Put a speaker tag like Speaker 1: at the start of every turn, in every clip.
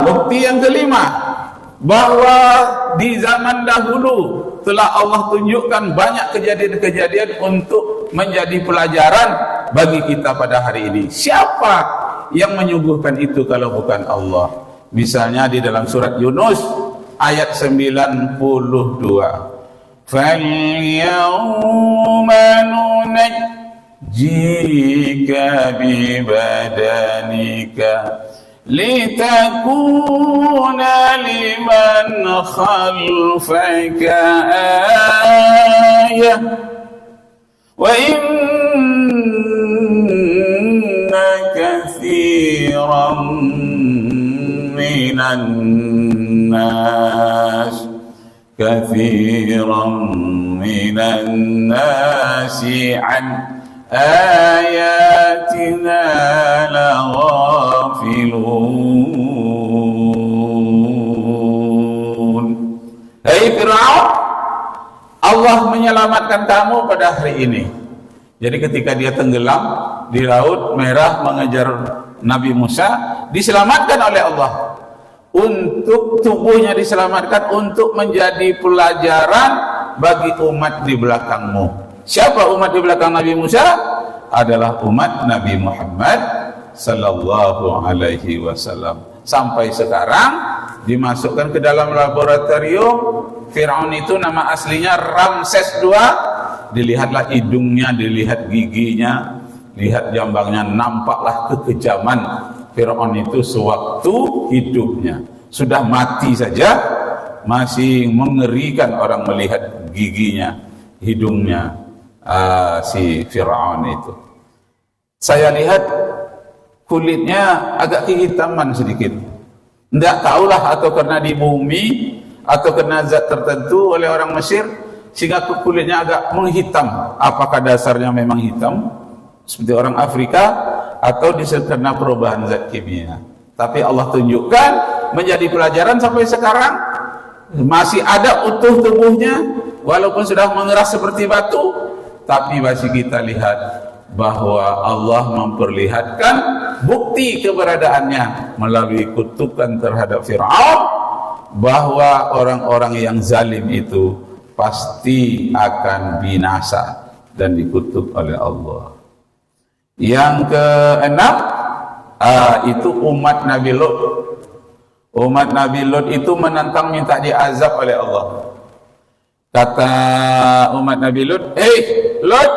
Speaker 1: Bukti yang kelima, bahwa di zaman dahulu telah Allah tunjukkan banyak kejadian-kejadian untuk menjadi pelajaran bagi kita pada hari ini. Siapa yang menyuguhkan itu kalau bukan Allah? Misalnya di dalam surat Yunus ayat 92, فَالْيَوْمَ نُنَجِّيكَ بِبَدَنِكَ لِتَكُونَ لِمَنْ خَلْفَكَ آيَةً وَإِنَّ كَثِيرًا مِنَ النَّاسِ عَنْ آيَاتِنَا لَغَافِلُونَ. Hai Fir'aun, Allah menyelamatkan kamu pada hari ini. Jadi ketika dia tenggelam di laut merah mengejar Nabi Musa, diselamatkan oleh Allah. Untuk tubuhnya diselamatkan untuk menjadi pelajaran bagi umat di belakangmu. Siapa umat di belakang Nabi Musa? Adalah umat Nabi Muhammad sallallahu alaihi wasallam. Sampai sekarang dimasukkan ke dalam laboratorium. Fir'aun itu nama aslinya Ramses II. Dilihatlah hidungnya, dilihat giginya, lihat jambangnya, nampaklah kekejaman Fir'aun itu sewaktu hidupnya. Sudah mati saja masih mengerikan orang melihat giginya, hidungnya si Fir'aun itu. Saya lihat kulitnya agak kehitaman sedikit. Tidak tahulah atau karena di bumi atau karena zat tertentu oleh orang Mesir sehingga kulitnya agak menghitam. Apakah dasarnya memang hitam seperti orang Afrika atau disebabkan perubahan zat kimia? Tapi Allah tunjukkan menjadi pelajaran sampai sekarang masih ada utuh tubuhnya walaupun sudah mengeras seperti batu, tapi masih kita lihat bahwa Allah memperlihatkan bukti keberadaannya melalui kutukan terhadap Fir'aun, bahwa orang-orang yang zalim itu pasti akan binasa dan dikutuk oleh Allah. Yang keenam, itu umat Nabi Lut. Umat Nabi Lut itu menantang minta diazab oleh Allah. Kata umat Nabi Lut, Lut,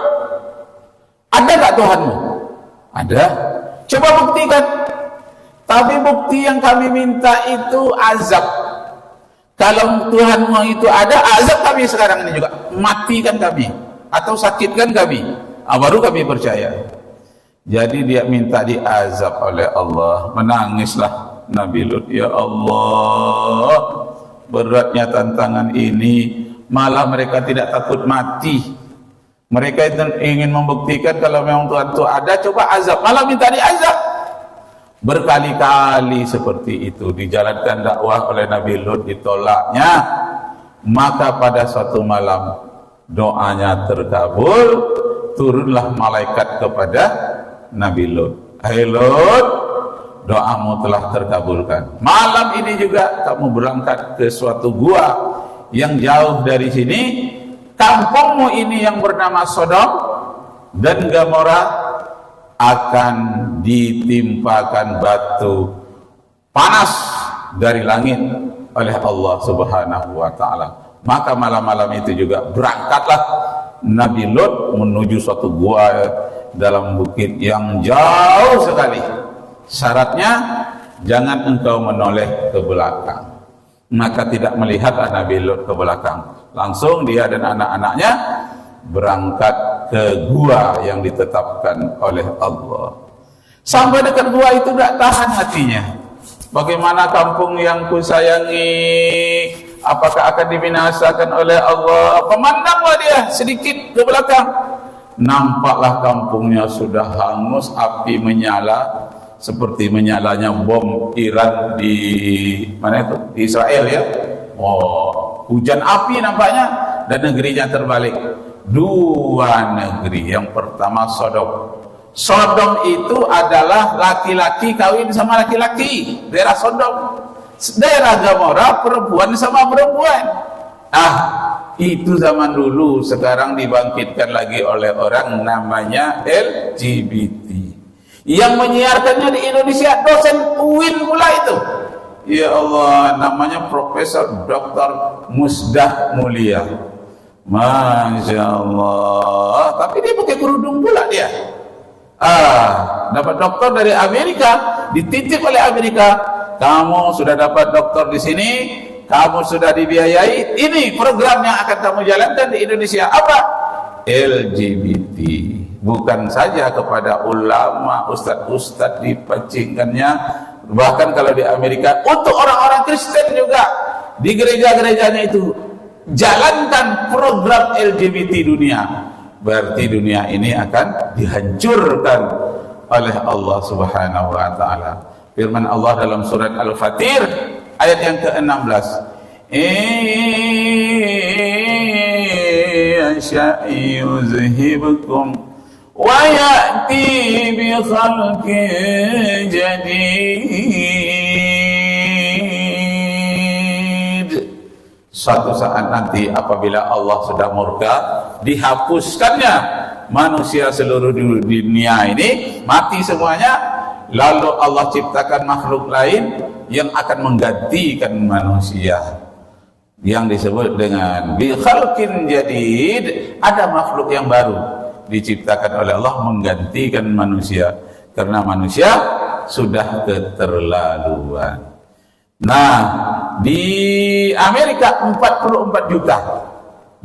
Speaker 1: ada tak Tuhanmu? Ada. Coba buktikan. Tapi bukti yang kami minta itu azab. Kalau Tuhanmu itu ada, azab kami sekarang ini juga. Matikan kami atau sakitkan kami, baru kami percaya. Jadi dia minta diazab oleh Allah. Menangislah Nabi Lut, ya Allah, beratnya tantangan ini. Malah mereka tidak takut mati. Mereka itu ingin membuktikan kalau memang Tuhan itu ada, coba azab, malah minta diazab. Berkali-kali seperti itu dijalankan dakwah oleh Nabi Lut, ditolaknya. Maka pada suatu malam doanya terkabul, turunlah malaikat kepada Nabi Lut. Hai Lut, doamu telah terkabulkan. Malam ini juga kamu berangkat ke suatu gua yang jauh dari sini. Kampungmu ini yang bernama Sodom dan Gomora akan ditimpakan batu panas dari langit oleh Allah Subhanahu wa ta'ala. Maka malam-malam itu juga berangkatlah Nabi Lut menuju suatu gua dalam bukit yang jauh sekali. Syaratnya jangan engkau menoleh ke belakang. Maka tidak melihat Nabi Lut ke belakang. Langsung dia dan anak-anaknya berangkat ke gua yang ditetapkan oleh Allah. Sampai dekat gua itu tidak tahan hatinya. Bagaimana kampung yang kusayangi, apakah akan dibinasakan oleh Allah? Pemandanglah dia sedikit ke belakang. Nampaklah kampungnya sudah hangus, api menyala seperti menyalanya bom Iran di mana itu? Di Israel ya. Hujan api nampaknya dan negerinya terbalik. Dua negeri, yang pertama Sodom Sodom itu adalah laki-laki kawin sama laki-laki, daerah Sodom. Daerah Gomora perempuan sama perempuan. Itu zaman dulu. Sekarang dibangkitkan lagi oleh orang namanya LGBT. Yang menyiarkannya di Indonesia dosen UIN pula itu. Ya Allah, namanya Profesor Dr. Musdah Mulia. Masya Allah. Tapi dia pakai kerudung pula dia. Dapat doktor dari Amerika, dititip oleh Amerika. Kamu sudah dapat doktor di sini, kamu sudah dibiayai. Ini program yang akan kamu jalankan di Indonesia. Apa? LGBT. Bukan saja kepada ulama, ustadz-ustadz dipancingkannya. Bahkan kalau di Amerika, untuk orang-orang Kristen juga di gereja-gerejanya itu jalankan program LGBT dunia. Berarti dunia ini akan dihancurkan oleh Allah Subhanahu wa taala. Firman Allah dalam surat Al-Fatir ayat yang ke-16. Yuzhibkum wa ya'ti bi khalqin jadid. Suatu saat nanti apabila Allah sudah murka, dihapuskannya manusia seluruh dunia ini, mati semuanya, lalu Allah ciptakan makhluk lain yang akan menggantikan manusia, yang disebut dengan bi khalqin jadid. Ada makhluk yang baru diciptakan oleh Allah menggantikan manusia, karena manusia sudah keterlaluan. Nah, di Amerika 44 juta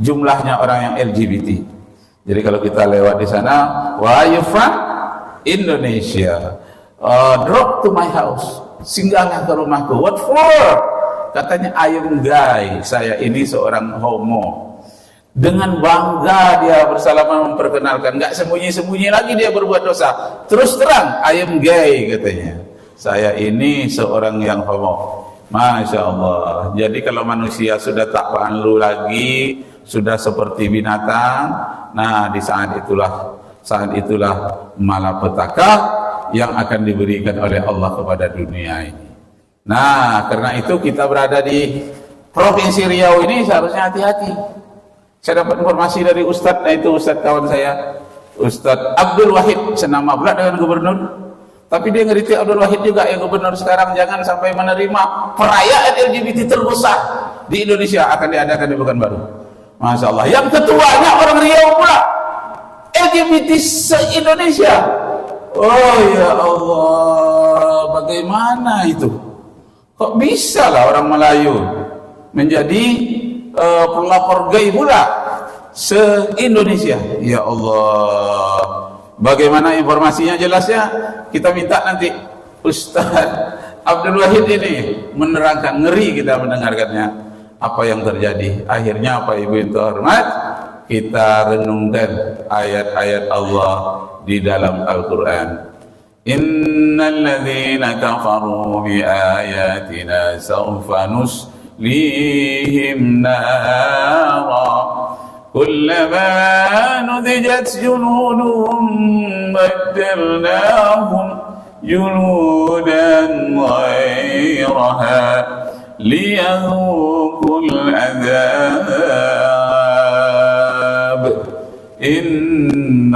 Speaker 1: jumlahnya orang yang LGBT. Jadi kalau kita lewat di sana, where are you from? Indonesia. Drop to my house, singgahlah ke rumahku. What for? Katanya, I am gay, saya ini seorang homo. Dengan bangga dia bersalaman memperkenalkan, nggak sembunyi-sembunyi lagi dia berbuat dosa. Terus terang, I am gay katanya. Saya ini seorang yang homo. Masya Allah. Jadi kalau manusia sudah tak malu lagi, sudah seperti binatang, nah di saat itulah malapetaka yang akan diberikan oleh Allah kepada dunia ini. Nah, karena itu kita berada di Provinsi Riau ini seharusnya hati-hati. Saya dapat informasi dari Ustadz, itu Ustadz kawan saya, Ustadz Abdul Wahid, senama pula dengan gubernur. Tapi dia ngerti Abdul Wahid juga yang gubernur sekarang, jangan sampai menerima perayaan LGBT terbesar di Indonesia akan diadakan di Pekanbaru. Masya Allah. Yang ketuanya orang Riau pula, LGBT se-Indonesia. Oh ya Allah, bagaimana itu? Kok bisa lah orang Melayu menjadi pelapor gay pula se-Indonesia? Ya Allah. Bagaimana informasinya jelasnya? Kita minta nanti Ustaz Abdul Wahid ini menerangkan. Ngeri kita mendengarkannya apa yang terjadi. Akhirnya apa ibu yang terhormat, kita renungkan ayat-ayat Allah di dalam Al-Quran. Innal ladzina kafaru bi ayatina sawfa nuslihim nara kullama nudijat junuduhum baddalnahum junudan ghayraha liyadhuqul adzab innallaha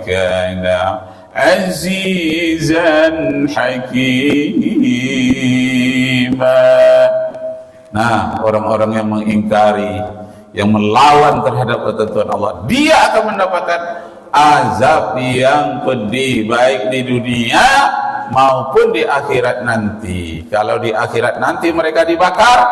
Speaker 1: kana azizan hakima. Nah, orang-orang yang mengingkari, yang melawan terhadap ketentuan Allah, dia akan mendapatkan azab yang pedih, baik di dunia maupun di akhirat nanti. Kalau di akhirat nanti mereka dibakar,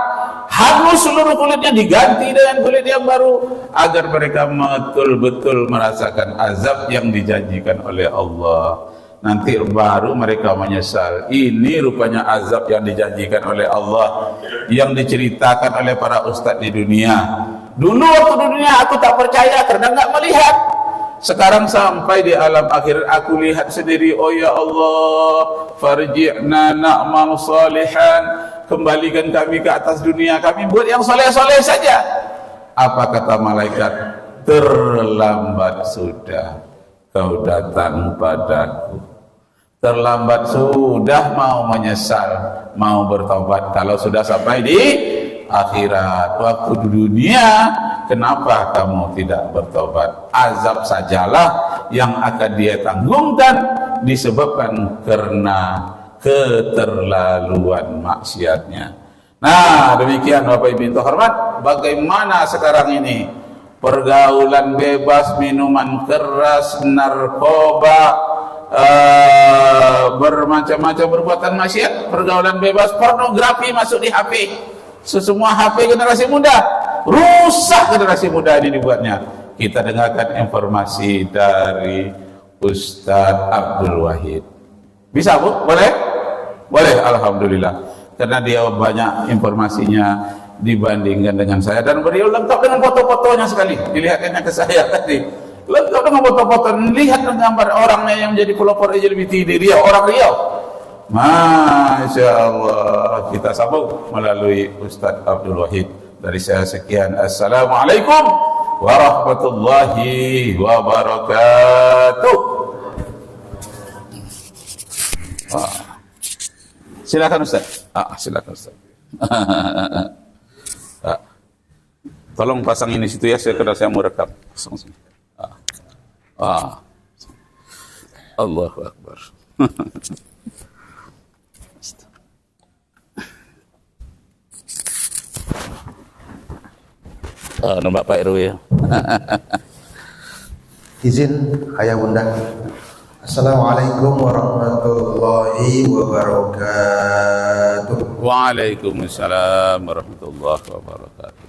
Speaker 1: hangus seluruh kulitnya, diganti dengan kulit yang baru, agar mereka betul-betul merasakan azab yang dijanjikan oleh Allah. Nanti baru mereka menyesal. Ini rupanya azab yang dijanjikan oleh Allah, yang diceritakan oleh para ustadz di dunia. Dulu waktu di dunia aku tak percaya karena nggak melihat. Sekarang sampai di alam akhir aku lihat sendiri. Oh ya Allah, farji'na na'mal salihan, kembalikan kami ke atas dunia, kami buat yang soleh-soleh saja. Apa kata malaikat? Terlambat sudah. kau datang padaku. Terlambat sudah mau menyesal, mau bertobat. Kalau sudah sampai di akhirat, waktu di dunia, kenapa kamu tidak bertobat? Azab sajalah yang akan dia tanggungkan disebabkan karena keterlaluan maksiatnya. Nah, demikian Bapak Ibu terhormat, bagaimana sekarang ini pergaulan bebas, minuman keras, narkoba, bermacam-macam perbuatan maksiat, pergaulan bebas, pornografi masuk di HP. Semua HP generasi muda, rusak generasi muda ini dibuatnya. Kita dengarkan informasi dari Ustadz Abdul Wahid. Bisa Bu? Boleh? Boleh, alhamdulillah. Karena dia banyak informasinya dibandingkan dengan saya, dan beliau lengkap dengan foto-fotonya sekali. Dilihatnya ke saya tadi, lengkap dengan foto-foto. Lihat gambar orangnya yang menjadi pelopor LGBT di Riau, orang Riau. Masya Allah. Kita sambung melalui Ustadz Abdul Wahid. Dari saya sekian. Assalamualaikum warahmatullahi wabarakatuh. Silakan Ustaz. Silakan Ustaz. Tolong pasang ini situ ya, karena saya mau rekam. Allahu Akbar. Nampak Pak RW ya.
Speaker 2: Izin ayah bunda. Assalamualaikum warahmatullahi wabarakatuh.
Speaker 1: Waalaikumsalam warahmatullahi wabarakatuh.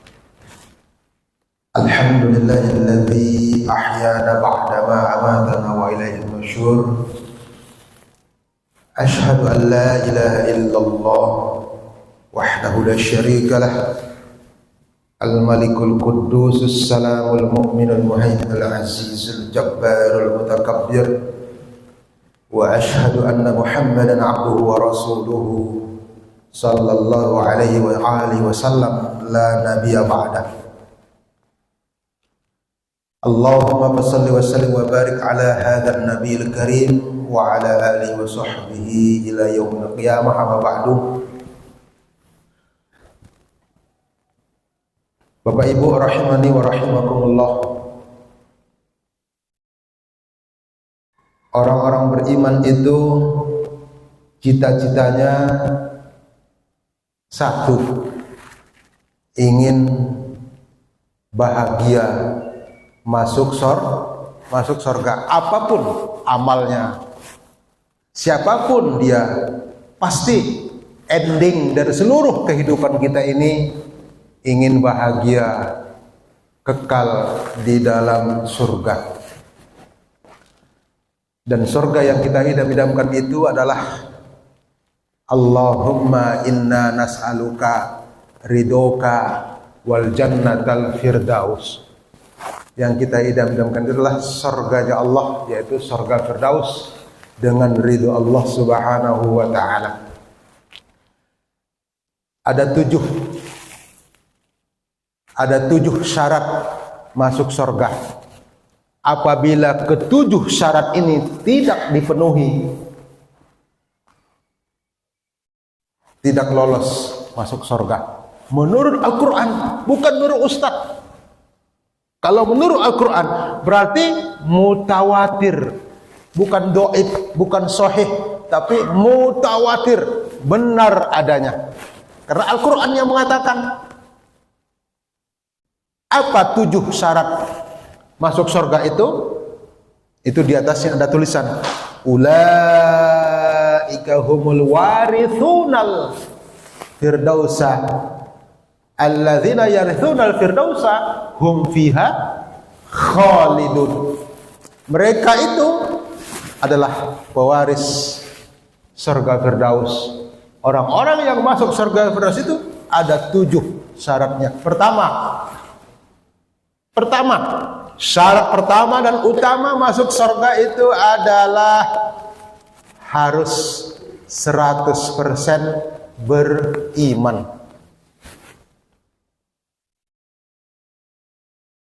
Speaker 2: Alhamdulillahilladzi ahyana ba'dama amatana wa ilaihi nusyur. Ashhadu an la ilaha illallah wahdahu la syarika lah. Al-Malikul Quddusus Salamul Mu'minul Muhaiminul Azizul Jabbarul Mutakabbir. Wa ashhadu anna Muhammadan abduhu wa rasuluhu sallallahu alaihi wa alihi wa sallam la nabiyya ba'dah. Allahumma salli wa sallim wa barik ala hadzal nabiyil karim wa ala alihi wa sahbihi ila yaumil qiyamah, amma ba'du. Bapak Ibu rahimani wa rahimakumullah. Orang-orang beriman itu cita-citanya satu, ingin bahagia, masuk surga. Apapun amalnya, siapapun dia, pasti ending dari seluruh kehidupan kita ini ingin bahagia, kekal di dalam surga. Dan surga yang kita idam-idamkan itu adalah Allahumma inna nas'aluka ridhoka wal jannatal firdaus. Yang kita idam-idamkan itu adalah surganya Allah, yaitu surga firdaus dengan ridho Allah subhanahu wa ta'ala. Ada tujuh syarat masuk surga. Apabila ketujuh syarat ini tidak dipenuhi, tidak lolos masuk surga. Menurut Al-Quran, bukan menurut Ustadz. Kalau menurut Al-Quran berarti mutawatir, bukan doib, bukan sahih, tapi mutawatir, benar adanya. Karena Al-Quran yang mengatakan. Apa tujuh syarat masuk surga itu? Itu di atasnya ada tulisan ulaika humul warithunal firdausa alladzina yarithunal firdausa hum fiha khalidun. Mereka itu adalah pewaris surga firdaus. Orang-orang yang masuk surga firdaus itu ada tujuh syaratnya. Pertama, syarat pertama dan utama masuk surga itu adalah harus 100% beriman.